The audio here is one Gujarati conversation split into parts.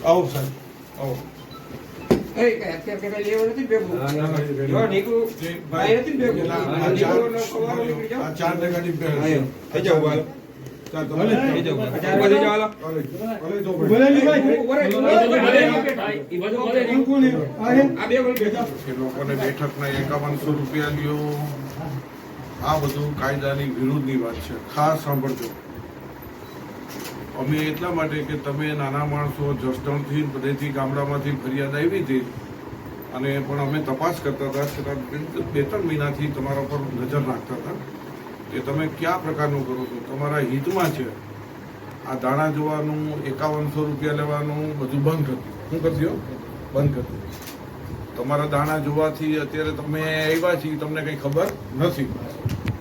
આવો સાહેબ આવો લોકોને બેઠકના 5100 રૂપિયા લ્યો, આ બધું કાયદાની વિરુદ્ધની વાત છે. ખાસ સાંભળજો. અમે એટલા માટે કે તમે નાના માણસો જસદણથી બધેથી ગામડામાંથી ફરિયાદ આવી હતી અને પણ અમે તપાસ કરતા હતા, છતાં 2-3 મહિનાથી તમારા પર નજર નાખતા હતા કે તમે કયા પ્રકારનું કરો છો. તમારા હિતમાં છે આ દાણા જોવાનું, 5100 રૂપિયા લેવાનું બધું બંધ કર્યું. શું કરી દો? બંધ કર્યું. તમારા દાણા જોવાથી અત્યારે તમે આવ્યા છીએ, તમને કંઈ ખબર નથી,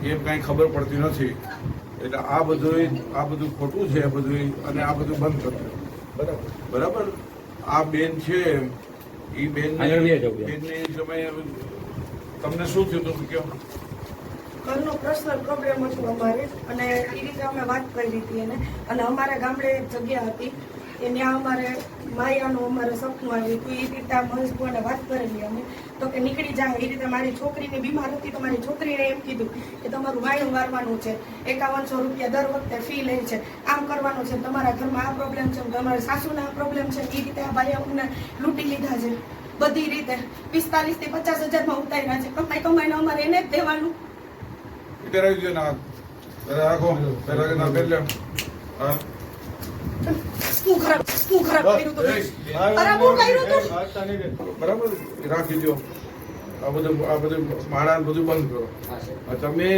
એમ કાંઈ ખબર પડતી નથી. એટલે આ બધું ખોટું છે બધું, અને આ બધું બંધ કરજો. બરાબર. આ બેન છે એ બેનને તમે તમને શું થયું હતું કયો? ઘરનો પર્સનલ પ્રોબ્લેમ હતો અમારે, અને એ રીતે અમે વાત કરી હતી એને. અને અમારા ગામડે એક જગ્યા હતી કે ત્યાં અમારે માયાનું અમારે સપનું આવ્યું હતું. એ રીતે આ મહેશભાઈને વાત કરેલી અમે તો કે નીકળી જાય. એ રીતે મારી છોકરીને બીમાર હતી તો મારી છોકરીને એમ કીધું કે તમારું વાયણું વારવાનું છે, 5100 રૂપિયા દર વખતે ફી લે છે, આમ કરવાનું છે, તમારા ઘરમાં આ પ્રોબ્લેમ છે, તમારા સાસુને આ પ્રોબ્લેમ છે. એ રીતે આ ભાઈ અમને લૂંટી લીધા છે બધી રીતે. 45 થી 50,000 ઉતાર્યા છે. કમાઈને અમારે એને જ દેવાનું. બરાબર રાખી દો. આ બધું માળા બધું બંધ કરો. તમે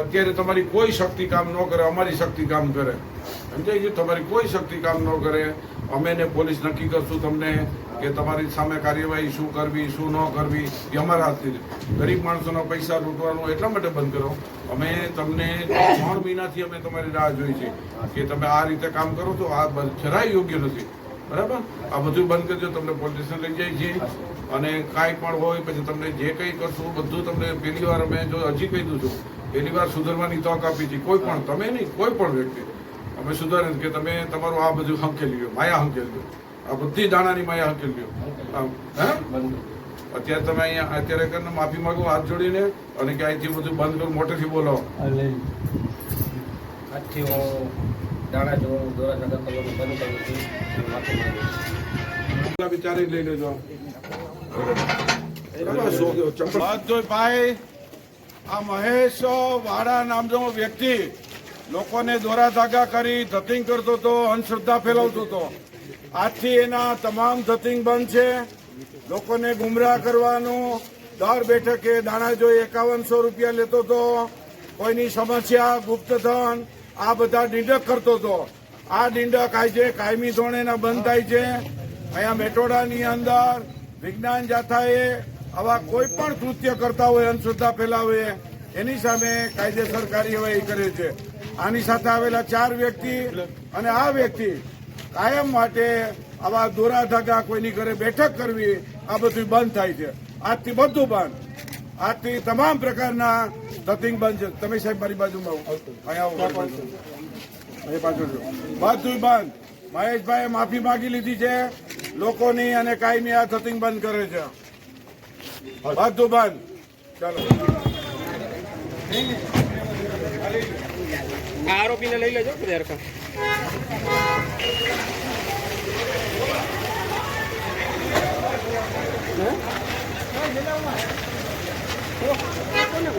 અત્યારે તમારી કોઈ શક્તિ કામ ન કરે, અમારી શક્તિ કામ કરે. સમજાઈ ગયું? તમારી કોઈ શક્તિ કામ ન કરે. અમે ને પોલીસ નક્કી કરશું તમને કે તમારી સામે કાર્યવાહી શું કરવી શું ન કરવી એ અમારા હાથથી. ગરીબ માણસોના પૈસા લૂંટવાનું એટલા માટે બંધ કરો. અમે તમને 3 મહિનાથી અમે તમારી રાહ જોઈ છે કે તમે આ રીતે કામ કરો તો આ જરાય યોગ્ય નથી. બરાબર. આ બધું બંધ કરજો. તમને પોલીસ સ્ટેશન લઈ જાય છે અને કાંઈ પણ હોય પછી તમને જે કંઈ કરશું બધું તમને પહેલી વાર અમે જો હજી કહી દઉં છું, પહેલી વાર સુધરવાની તક આપી છે. કોઈ પણ તમે નહીં, કોઈ પણ વ્યક્તિ અમે સુધારે કે તમે તમારું આ બધું હંકેલી લો, માયા હંકેલી લો, આ બધી દાણાની માયા હંકેલી લો. અત્યારે તમે અહીંયા અત્યારે કરીને માફી માંગો હાથ જોડીને, અને કે અહીંથી બધું બંધ કરો, મોટેથી બોલો. આજથી હું દાણા જોવાનું દોરા ધંધા કરવાનું બંધ કરું છું. માફી માંગુ છું. વિચારી લઈ લેજો. ભાઈ આ મહેશ વાડા નામનો વ્યક્તિ લોકોને દોરા ધાગા કરી ધતિંગ કરતો હતો, અંધશ્રદ્ધા ફેલાવતો હતો. આજથી એના તમામ ધતિંગ બંધ છે. લોકોને ગુમરાહ કરવાનું, દર બેઠકે દાણા જોઈ 5100 રૂપિયા લેતો હતો, કોઈની સમસ્યા ગુપ્તધન આ બધા ડીંડક કરતો હતો. આ ડીંડક આજે કાયમી ધોરણે બંધ થાય છે. અહીંયા મેટોડાની અંદર વિજ્ઞાન જાથાએ આવા કોઈ પણ કૃત્ય કરતા હોય, અંધશ્રદ્ધા ફેલાવે, એની સામે કાયદેસર કાર્યવાહી કરે છે. આની સાથે આવેલા 4 વ્યક્તિ અને આ વ્યક્તિ કાયમ માટે આવા દોરા ધાગા કોઈની ઘરે બેઠક કરવી આ બધું બંધ થાય છે. આજથી બધું બંધ. આજથી તમામ પ્રકારના ધતિંગ બંધ છે. તમે સાહેબ મારી બાજુમાં અહીંયા પાછળ બધું બંધ. મહેશભાઈએ માફી માંગી લીધી છે લોકોની, અને કાયમી આ ધતિંગ બંધ કરે છે. બધું બંધ. ચાલો આરોપીને લઈ લેજો. કોને